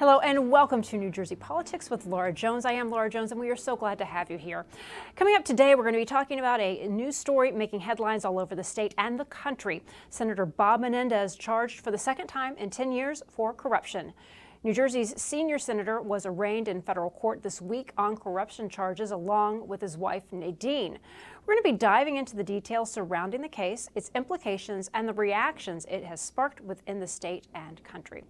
Hello and welcome to New Jersey Politics with Laura Jones. I am Laura Jones and we are so glad to have you here. Coming up today, we're going to be talking about a news story making headlines all over the state and the country. Senator Bob Menendez charged for the second time in 10 years for corruption. New Jersey's senior senator was arraigned in federal court this week on corruption charges along with his wife Nadine. We're going to be diving into the details surrounding the case, its implications, and the reactions it has sparked within the state and country.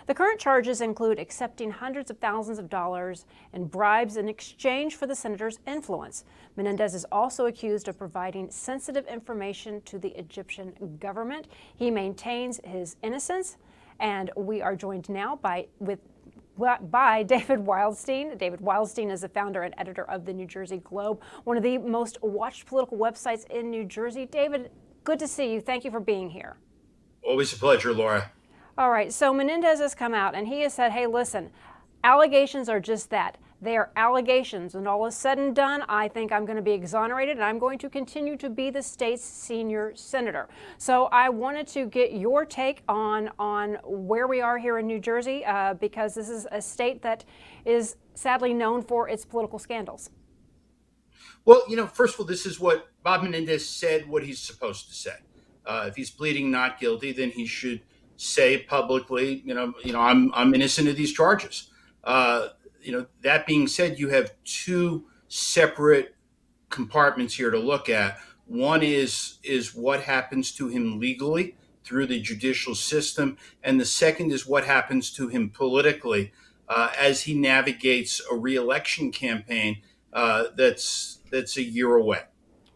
The current charges include accepting hundreds of thousands of dollars in bribes in exchange for the senator's influence. Menendez is also accused of providing sensitive information to the Egyptian government. He maintains his innocence, and we are joined now by David Wildstein. David Wildstein is the founder and editor of the New Jersey Globe, one of the most watched political websites in New Jersey. David, good to see you. Thank you for being here. Always a pleasure, Laura. All right, so Menendez has come out and he has said, hey, listen, allegations are just that. They are allegations, and all is said and done, I think I'm going to be exonerated and I'm going to continue to be the state's senior senator. So I wanted to get your take on where we are here in New Jersey, because this is a state that is sadly known for its political scandals. Well, first of all, this is what Bob Menendez said, what he's supposed to say. If he's pleading not guilty, then he should say publicly, I'm innocent of these charges. That being said, you have two separate compartments here to look at. One is what happens to him legally through the judicial system, and the second is what happens to him politically as he navigates a re-election campaign that's a year away.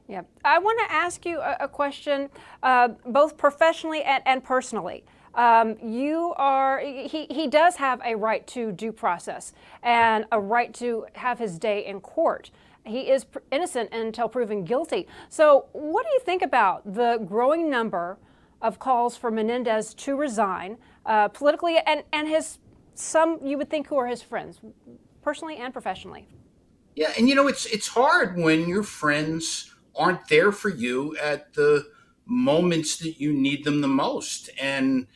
Yeah, I want to ask you a question, both professionally and personally. He does have a right to due process and a right to have his day in court. He is innocent until proven guilty. So what do you think about the growing number of calls for Menendez to resign politically and some you would think who are his friends, personally and professionally? Yeah, and it's hard when your friends aren't there for you at the moments that you need them the most. And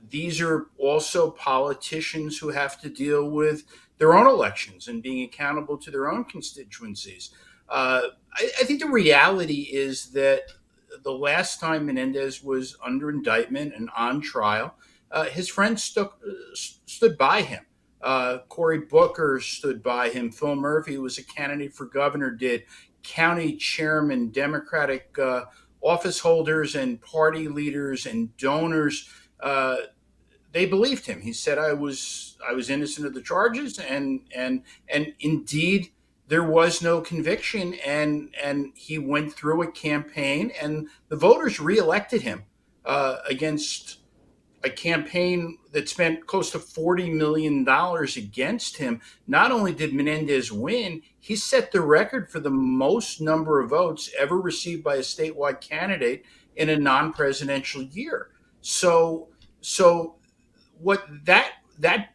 these are also politicians who have to deal with their own elections and being accountable to their own constituencies. I think the reality is that the last time Menendez was under indictment and on trial, his friends stood by him. Cory Booker stood by him. Phil Murphy, who was a candidate for governor, did. County chairman, Democratic office holders and party leaders and donors, they believed him. He said, I was innocent of the charges, and indeed there was no conviction, and he went through a campaign, and the voters reelected him against a campaign that spent close to $40 million against him. Not only did Menendez win, he set the record for the most number of votes ever received by a statewide candidate in a non-presidential year. So what that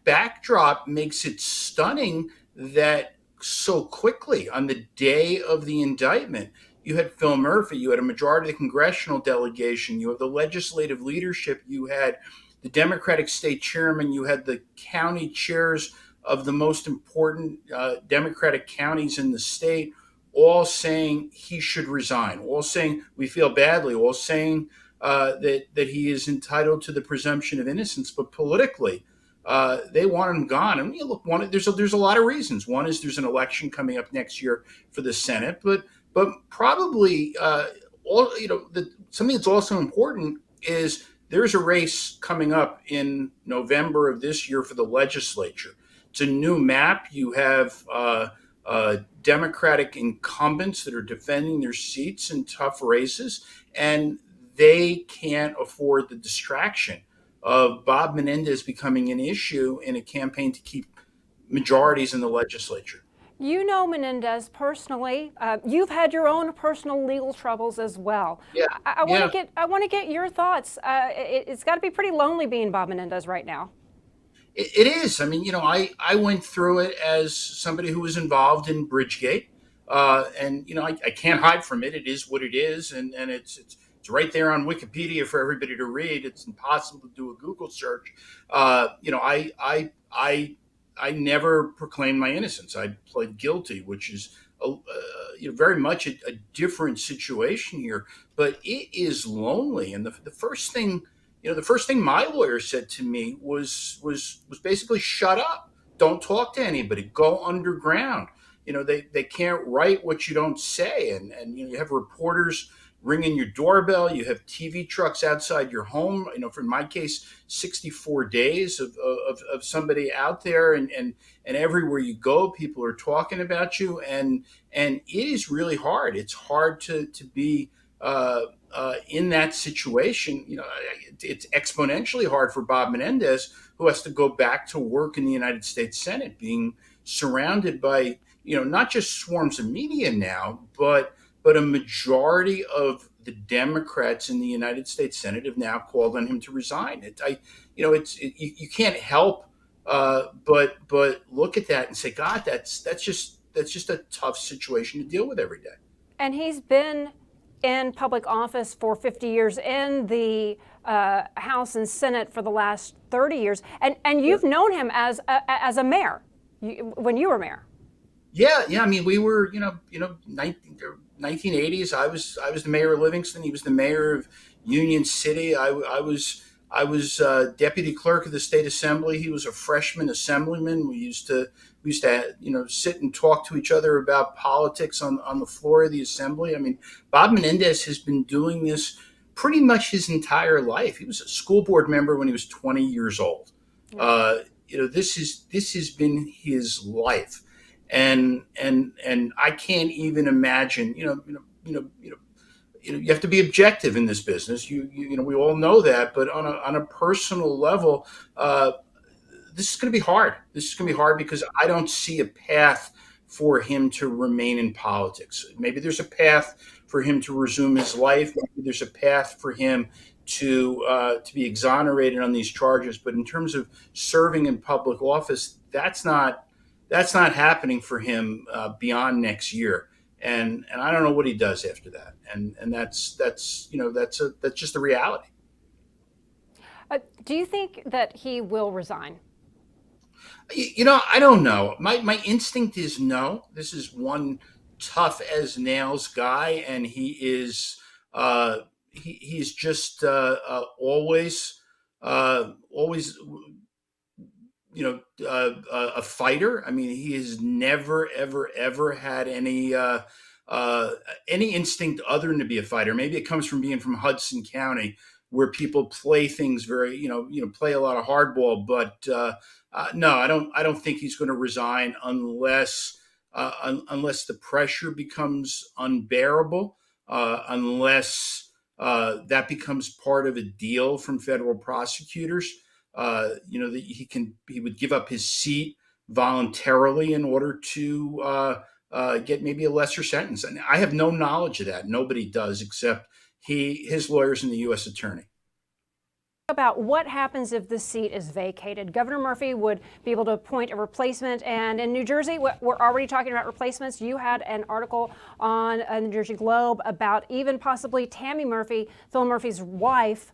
backdrop makes it stunning that so quickly on the day of the indictment, you had Phil Murphy, you had a majority of the congressional delegation, you have the legislative leadership, you had the Democratic state chairman, you had the county chairs of the most important Democratic counties in the state, all saying he should resign, all saying we feel badly, all saying that he is entitled to the presumption of innocence, but politically, they want him gone. And look, there's a lot of reasons. One is there's an election coming up next year for the Senate, but probably something that's also important is there's a race coming up in November of this year for the legislature. It's a new map. You have Democratic incumbents that are defending their seats in tough races, and they can't afford the distraction of Bob Menendez becoming an issue in a campaign to keep majorities in the legislature. You know Menendez personally. You've had your own personal legal troubles as well. Yeah, I yeah. want to get your thoughts. It's got to be pretty lonely being Bob Menendez right now. It is. I mean, I went through it as somebody who was involved in Bridgegate, and I can't hide from it. It is what it is, and it's It's right there on Wikipedia for everybody to read. It's impossible to do a Google search. You know, I never proclaimed my innocence. I pled guilty, which is you know, very much a different situation here. But it is lonely, and the first thing, you know, the first thing my lawyer said to me was basically, shut up, don't talk to anybody, go underground. You know, they can't write what you don't say, and you know, you have reporters ringing your doorbell, you have TV trucks outside your home. You know, for my case, 64 days of somebody out there, and everywhere you go, people are talking about you, and it is really hard. It's hard to be in that situation. You know, it's exponentially hard for Bob Menendez, who has to go back to work in the United States Senate, being surrounded by, you know, not just swarms of media now, but a majority of the Democrats in the United States Senate have now called on him to resign. You know, you can't help but look at that and say, God, that's just a tough situation to deal with every day. And he's been in public office for 50 years, in the House and Senate for the last 30 years, and you've known him as a mayor when you were mayor. Yeah. I mean, we were, 1980s. I was the mayor of Livingston. He was the mayor of Union City. I was deputy clerk of the state assembly. He was a freshman assemblyman. We used to sit and talk to each other about politics on the floor of the assembly. I mean, Bob Menendez has been doing this pretty much his entire life. He was a school board member when he was 20 years old. This has been his life. And I can't even imagine. You have to be objective in this business. We all know that. But on a personal level, this is going to be hard. This is going to be hard because I don't see a path for him to remain in politics. Maybe there's a path for him to resume his life. Maybe there's a path for him to be exonerated on these charges. But in terms of serving in public office, that's not happening for him beyond next year, and I don't know what he does after that, and that's just the reality. Do you think that he will resign? I don't know. My instinct is no. This is one tough as nails guy, and he's just always a fighter. I mean, he has never, ever had any instinct other than to be a fighter. Maybe it comes from being from Hudson County, where people play things very, play a lot of hardball. But no, I don't think he's going to resign unless the pressure becomes unbearable, unless that becomes part of a deal from federal prosecutors. That he would give up his seat voluntarily in order to get maybe a lesser sentence. And I have no knowledge of that. Nobody does, except his lawyers and the U.S. attorney. About what happens if the seat is vacated. Governor Murphy would be able to appoint a replacement, and in New Jersey, we're already talking about replacements. You had an article on the New Jersey Globe about even possibly Tammy Murphy, Phil Murphy's wife,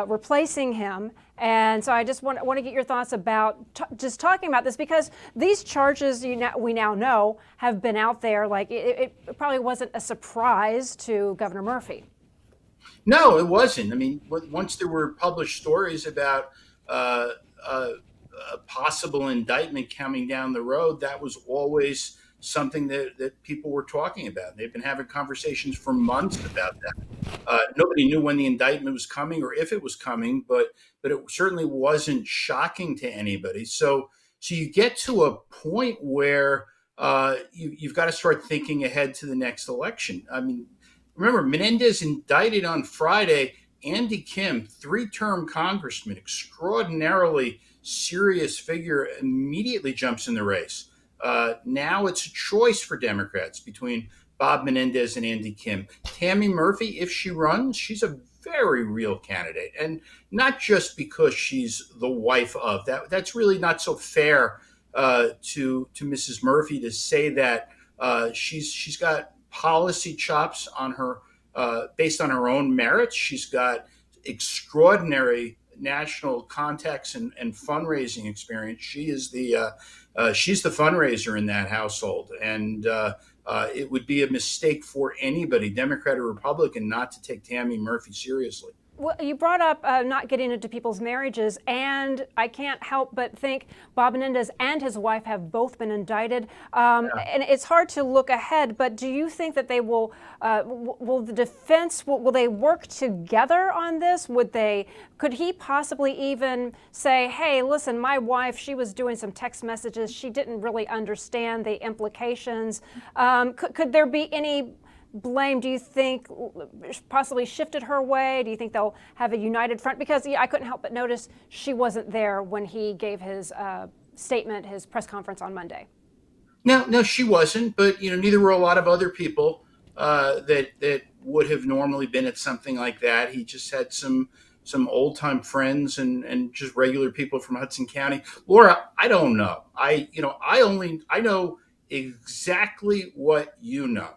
replacing him. And so I just want to get your thoughts about just talking about this, because these charges we now know have been out there. Like it probably wasn't a surprise to Governor Murphy. No, it wasn't. I mean, once there were published stories about a possible indictment coming down the road, that was always something that people were talking about. They've been having conversations for months about that. Nobody knew when the indictment was coming or if it was coming, but it certainly wasn't shocking to anybody. So you get to a point where you've got to start thinking ahead to the next election. I mean, remember, Menendez indicted on Friday. Andy Kim, 3-term congressman, extraordinarily serious figure, immediately jumps in the race. Now it's a choice for Democrats between Bob Menendez and Andy Kim. Tammy Murphy, if she runs, she's a very real candidate, and not just because she's the wife of. That's really not so fair to Mrs. Murphy to say that. She's got policy chops on her based on her own merits. She's got extraordinary national contacts and fundraising experience. She's the fundraiser in that household, and it would be a mistake for anybody, Democrat or Republican, not to take Tammy Murphy seriously. Well, you brought up not getting into people's marriages, and I can't help but think Bob Menendez and his wife have both been indicted. And it's hard to look ahead, but do you think that they will the defense, will they work together on this? Could he possibly even say, hey, listen, my wife, she was doing some text messages. She didn't really understand the implications. Could there be any blame, do you think, possibly shifted her way? Do you think they'll have a united front? Because I couldn't help but notice she wasn't there when he gave his statement, his press conference on Monday. No, she wasn't. But neither were a lot of other people that would have normally been at something like that. He just had some old time friends and just regular people from Hudson County. Laura, I don't know. I know exactly what you know.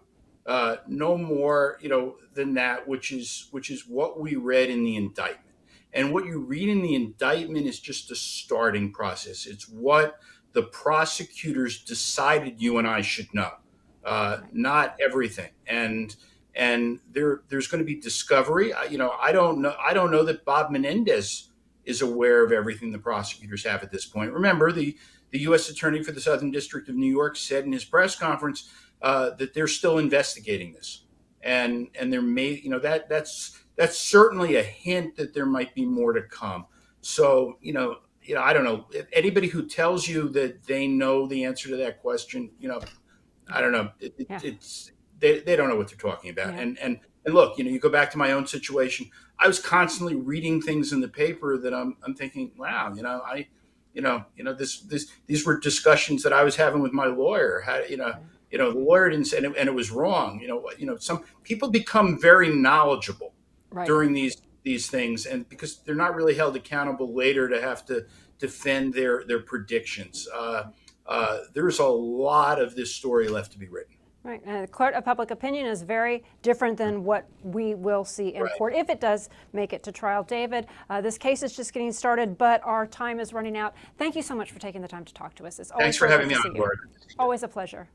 No more, than that, which is what we read in the indictment. And what you read in the indictment is just a starting process. It's what the prosecutors decided you and I should know, not everything. And there's going to be discovery. I don't know that Bob Menendez is aware of everything the prosecutors have at this point. Remember, the U.S. Attorney for the Southern District of New York said in his press conference that they're still investigating this, and there may, that's certainly a hint that there might be more to come. So, I don't know. Anybody who tells you that they know the answer to that question, I don't know. It's they don't know what they're talking about. Yeah. And look, you go back to my own situation. I was constantly reading things in the paper that I'm thinking, wow, these were discussions that I was having with my lawyer. The lawyer didn't say, and it was wrong. Some people become very knowledgeable during these things, and because they're not really held accountable later to have to defend their predictions. There's a lot of this story left to be written. Right. And the court of public opinion is very different than what we will see in court if it does make it to trial. David, this case is just getting started, but our time is running out. Thank you so much for taking the time to talk to us. It's always Thanks for having me on, Laura. Always a pleasure.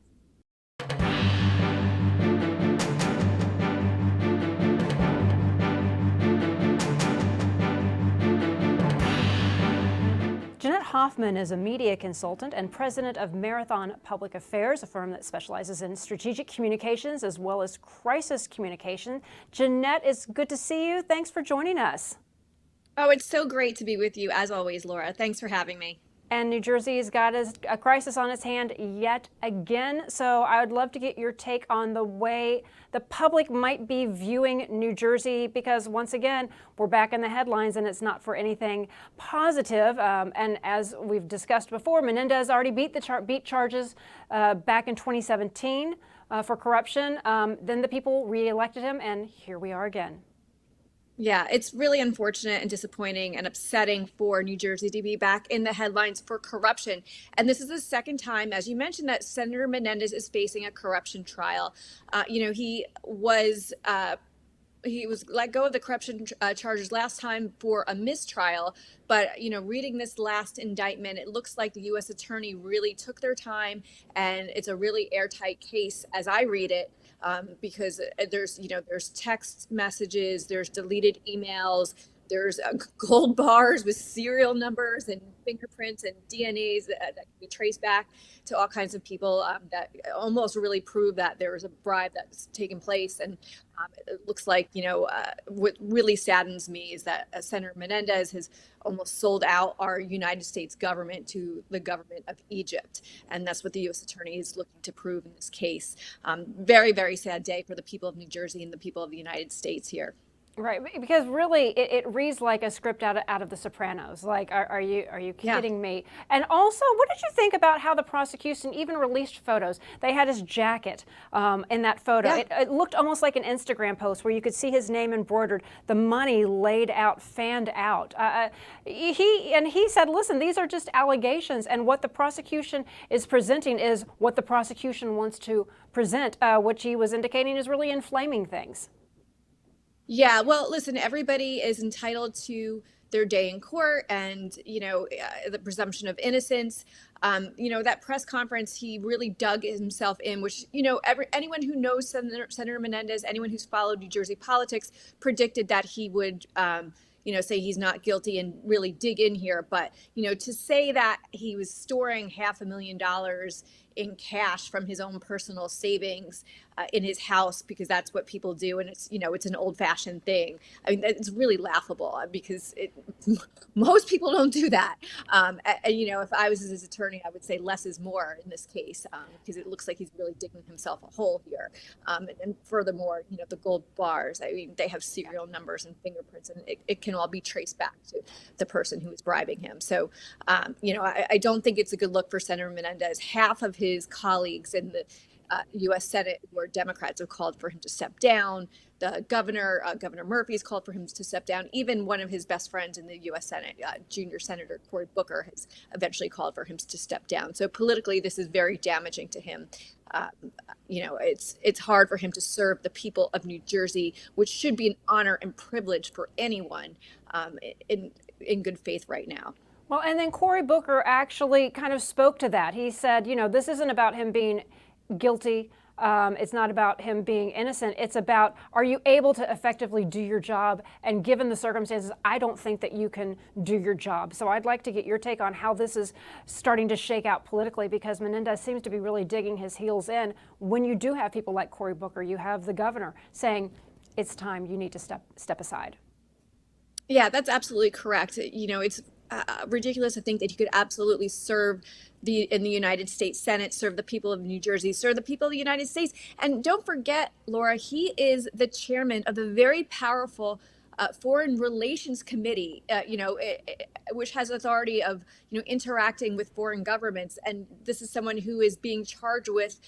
Jeanette Hoffman is a media consultant and president of Marathon Public Affairs, a firm that specializes in strategic communications as well as crisis communication. Jeanette, it's good to see you. Thanks for joining us. Oh, it's so great to be with you, as always, Laura. Thanks for having me. And New Jersey has got a crisis on its hand yet again. So I would love to get your take on the way the public might be viewing New Jersey, because once again, we're back in the headlines and it's not for anything positive. And as we've discussed before, Menendez already beat charges back in 2017 for corruption. Then the people reelected him, and here we are again. Yeah, it's really unfortunate and disappointing and upsetting for New Jersey to be back in the headlines for corruption. And this is the second time, as you mentioned, that Senator Menendez is facing a corruption trial. He was let go of the corruption charges last time for a mistrial. But, reading this last indictment, it looks like the U.S. Attorney really took their time, and it's a really airtight case as I read it. Because there's text messages, there's deleted emails, there's gold bars with serial numbers and fingerprints and DNAs that can be traced back to all kinds of people that almost really prove that there was a bribe that's taken place. And it looks like, what really saddens me is that Senator Menendez has almost sold out our United States government to the government of Egypt. And that's what the U.S. Attorney is looking to prove in this case. Very, very sad day for the people of New Jersey and the people of the United States here. Right, because really it reads like a script out of The Sopranos. Like, are you kidding me? And also, what did you think about how the prosecution even released photos? They had his jacket in that photo. Yeah. It looked almost like an Instagram post where you could see his name embroidered, the money laid out, fanned out. He said, listen, these are just allegations, and what the prosecution is presenting is what the prosecution wants to present, which he was indicating is really inflaming things. Yeah, well, listen, everybody is entitled to their day in court and, the presumption of innocence. That press conference, he really dug himself in, which, anyone who knows Senator Menendez, anyone who's followed New Jersey politics, predicted that he would, say he's not guilty and really dig in here. But, to say that he was storing $500,000 in cash from his own personal savings in his house because that's what people do, and it's an old-fashioned thing. I mean, it's really laughable because most people don't do that. If I was his attorney, I would say less is more in this case because it looks like he's really digging himself a hole here. And furthermore, the gold bars, I mean, they have serial numbers and fingerprints, and it can all be traced back to the person who was bribing him. So, I don't think it's a good look for Senator Menendez. Half of his colleagues in the U.S. Senate who are Democrats have called for him to step down. The governor, Governor Murphy, has called for him to step down. Even one of his best friends in the U.S. Senate, junior Senator Cory Booker, has eventually called for him to step down. So politically, this is very damaging to him. It's hard for him to serve the people of New Jersey, which should be an honor and privilege for anyone in good faith right now. Well, and then Cory Booker actually kind of spoke to that. He said, this isn't about him being guilty. It's not about him being innocent. It's about, are you able to effectively do your job? And given the circumstances, I don't think that you can do your job. So I'd like to get your take on how this is starting to shake out politically, because Menendez seems to be really digging his heels in. When you do have people like Cory Booker, you have the governor saying, it's time, you need to step aside. Yeah, that's absolutely correct. It's ridiculous to think that he could absolutely serve in the United States Senate, serve the people of New Jersey, serve the people of the United States. And don't forget, Laura, he is the chairman of the very powerful Foreign Relations Committee, which has authority of, interacting with foreign governments. And this is someone who is being charged with,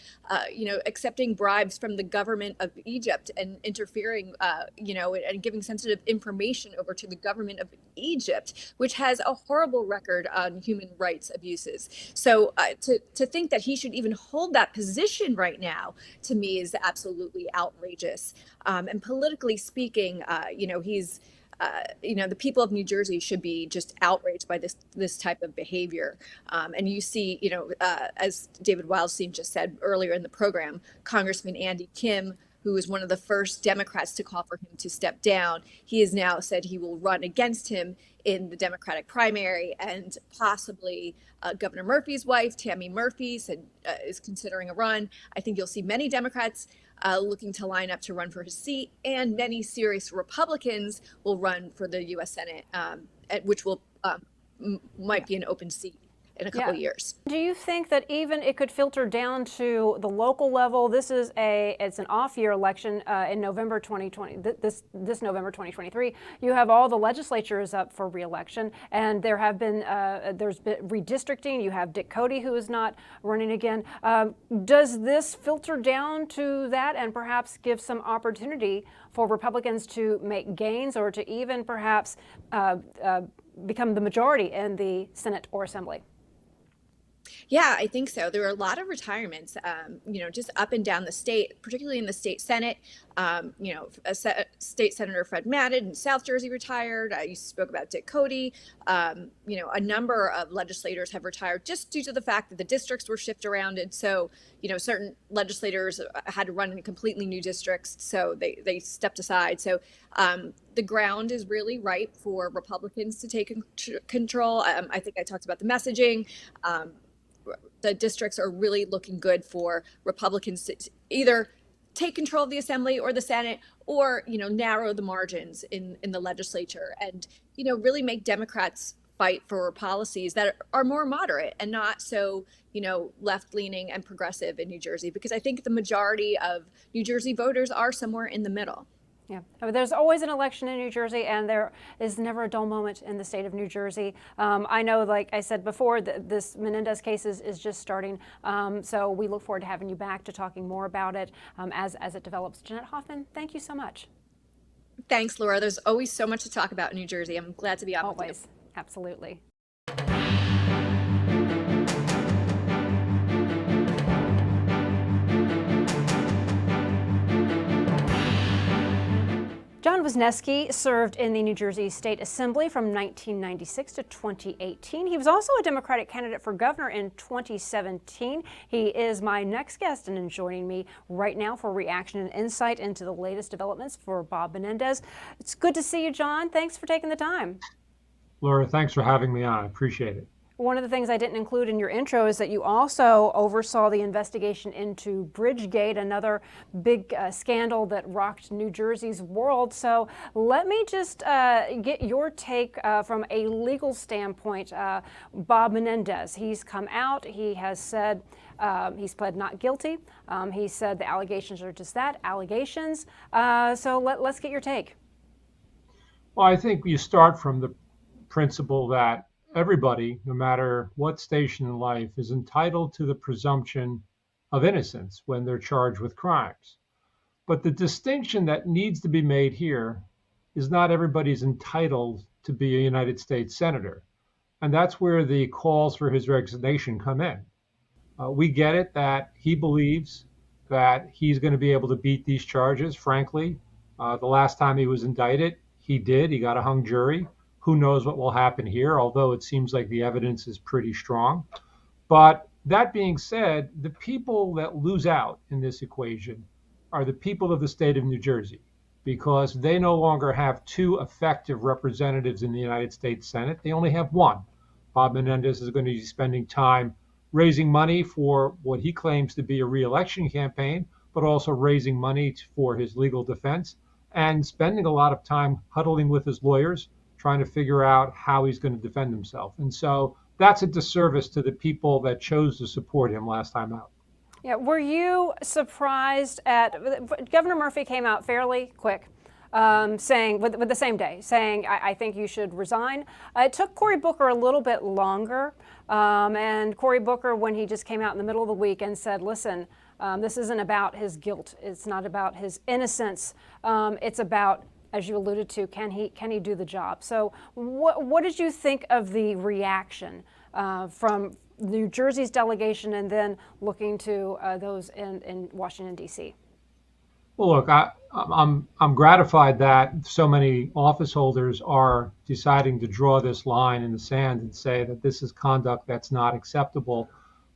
accepting bribes from the government of Egypt and interfering, and giving sensitive information over to the government of Egypt, which has a horrible record on human rights abuses. So to think that he should even hold that position right now, to me, is absolutely outrageous. And politically speaking, he's, the people of New Jersey should be just outraged by this type of behavior. And you see, as David Wildstein just said earlier in the program, Congressman Andy Kim, who was one of the first Democrats to call for him to step down, he has now said he will run against him in the Democratic primary, and possibly Governor Murphy's wife, Tammy Murphy, is considering a run. I think you'll see many Democrats looking to line up to run for his seat, and many serious Republicans will run for the U.S. Senate, which will might be an open seat in a couple of years. Do you think that even it could filter down to the local level? It's an off-year election in November 2020. This November 2023, you have all the legislatures up for re-election, and there's been redistricting. You have Dick Cody, who is not running again. Does this filter down to that and perhaps give some opportunity for Republicans to make gains, or to even perhaps become the majority in the Senate or Assembly? Yeah, I think so. There were a lot of retirements, just up and down the state, particularly in the state Senate. State Senator Fred Madden in South Jersey retired. You spoke about Dick Cody. A number of legislators have retired just due to the fact that the districts were shifted around. And so, certain legislators had to run in completely new districts, so they stepped aside. So the ground is really ripe for Republicans to take control. I think I talked about the messaging. The districts are really looking good for Republicans to either take control of the Assembly or the Senate, or narrow the margins in the legislature, and really make Democrats fight for policies that are more moderate and not so left-leaning and progressive in New Jersey, because I think the majority of New Jersey voters are somewhere in the middle. Yeah, there's always an election in New Jersey, and there is never a dull moment in the state of New Jersey. I know, like I said before, this Menendez case is just starting. So we look forward to having you back to talking more about it as it develops. Jeanette Hoffman, thank you so much. Thanks, Laura. There's always so much to talk about in New Jersey. I'm glad to be on with you. Always, absolutely. John Wisniewski served in the New Jersey State Assembly from 1996 to 2018. He was also a Democratic candidate for governor in 2017. He is my next guest and joining me right now for reaction and insight into the latest developments for Bob Menendez. It's good to see you, John. Thanks for taking the time. Laura, thanks for having me on. I appreciate it. One of the things I didn't include in your intro is that you also oversaw the investigation into Bridgegate, another big scandal that rocked New Jersey's world. So let me just get your take from a legal standpoint. Bob Menendez, he's come out. He has said he's pled not guilty. He said the allegations are just that, allegations. So let's get your take. Well, I think you start from the principle that everybody, no matter what station in life, is entitled to the presumption of innocence when they're charged with crimes. But the distinction that needs to be made here is not everybody's entitled to be a United States senator. And that's where the calls for his resignation come in. We get it that he believes that he's going to be able to beat these charges. Frankly, the last time he was indicted, he did. He got a hung jury. Who knows what will happen here, although it seems like the evidence is pretty strong. But that being said, the people that lose out in this equation are the people of the state of New Jersey, because they no longer have two effective representatives in the United States Senate. They only have one. Bob Menendez is going to be spending time raising money for what he claims to be a re-election campaign, but also raising money for his legal defense and spending a lot of time huddling with his lawyers, trying to figure out how he's going to defend himself. And so that's a disservice to the people that chose to support him last time out. Yeah, were you surprised at Governor Murphy came out fairly quick, saying with the same day, saying I think you should resign. It took Cory Booker a little bit longer, and Cory Booker, when he just came out in the middle of the week and said, "Listen, this isn't about his guilt. It's not about his innocence. It's about," as you alluded to, can he do the job? So what did you think of the reaction from New Jersey's delegation and then looking to those in Washington, D.C.? Well, look, I'm gratified that so many office holders are deciding to draw this line in the sand and say that this is conduct that's not acceptable.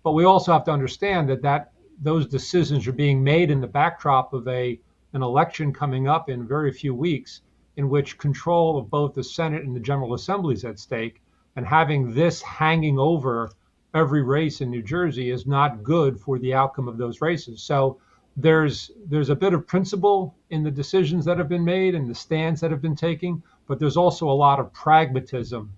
But we also have to understand that those decisions are being made in the backdrop of an election coming up in very few weeks, in which control of both the Senate and the General Assembly is at stake. And having this hanging over every race in New Jersey is not good for the outcome of those races. So there's a bit of principle in the decisions that have been made and the stands that have been taken, but there's also a lot of pragmatism.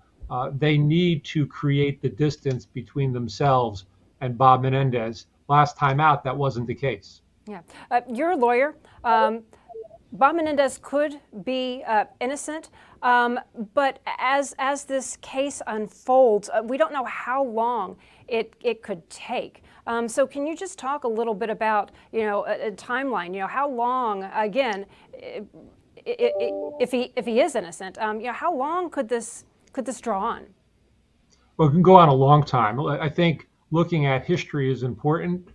They need to create the distance between themselves and Bob Menendez. Last time out, that wasn't the case. Yeah, you're a lawyer. Bob Menendez could be innocent, but as this case unfolds, we don't know how long it could take. So can you just talk a little bit about a timeline? How long, again, if he is innocent, how long could this draw on? Well, it can go on a long time. I think looking at history is important.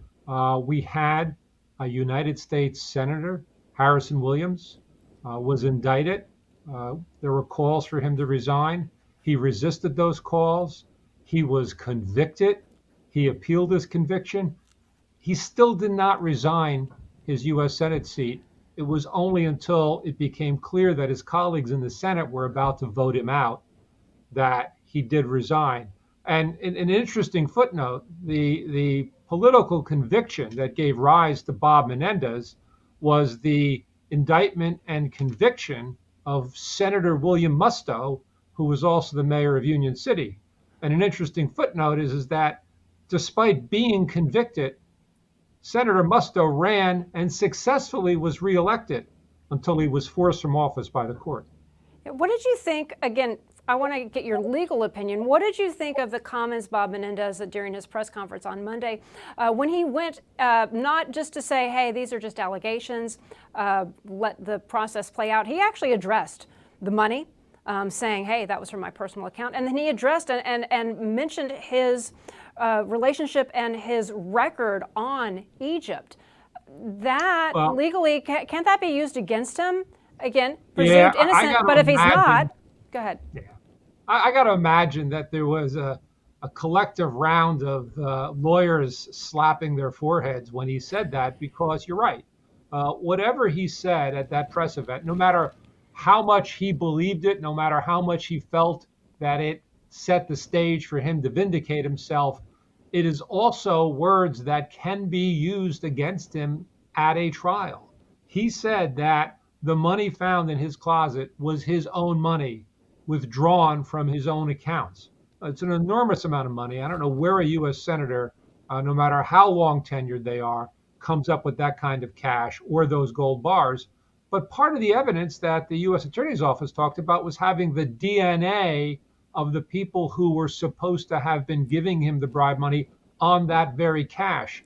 We had a United States Senator, Harrison Williams, was indicted. There were calls for him to resign. He resisted those calls. He was convicted. He appealed his conviction. He still did not resign his U.S. Senate seat. It was only until it became clear that his colleagues in the Senate were about to vote him out that he did resign. And an interesting footnote, the political conviction that gave rise to Bob Menendez was the indictment and conviction of Senator William Musto, who was also the mayor of Union City. And an interesting footnote is that despite being convicted, Senator Musto ran and successfully was reelected until he was forced from office by the court. What did you think, again, I want to get your legal opinion. What did you think of the comments Bob Menendez during his press conference on Monday when he went not just to say, hey, these are just allegations, let the process play out. He actually addressed the money, saying, hey, that was from my personal account. And then he addressed and mentioned his relationship and his record on Egypt. That legally, can't that be used against him? again, presumed I innocent, gotta but if he's imagine- not, go ahead. I got to imagine that there was a collective round of lawyers slapping their foreheads when he said that, because you're right. Whatever he said at that press event, no matter how much he believed it, no matter how much he felt that it set the stage for him to vindicate himself, it is also words that can be used against him at a trial. He said that the money found in his closet was his own money, withdrawn from his own accounts. It's an enormous amount of money. I don't know where a U.S. senator, no matter how long tenured they are, comes up with that kind of cash or those gold bars. But part of the evidence that the U.S. Attorney's Office talked about was having the DNA of the people who were supposed to have been giving him the bribe money on that very cash.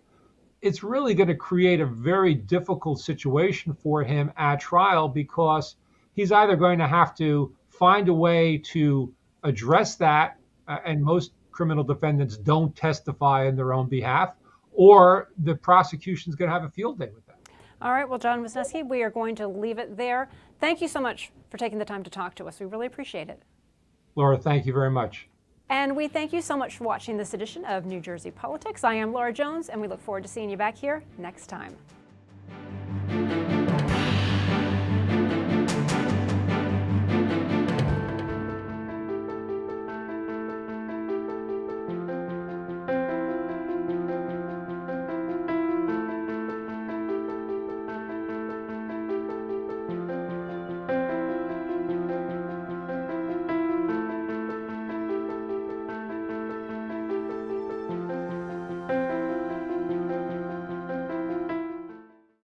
It's really going to create a very difficult situation for him at trial, because he's either going to have to find a way to address that, and most criminal defendants don't testify in their own behalf, or the prosecution's going to have a field day with that. All right, well, John Wisniewski, we are going to leave it there. Thank you so much for taking the time to talk to us. We really appreciate it. Laura, thank you very much. And we thank you so much for watching this edition of New Jersey Politics. I am Laura Jones, and we look forward to seeing you back here next time.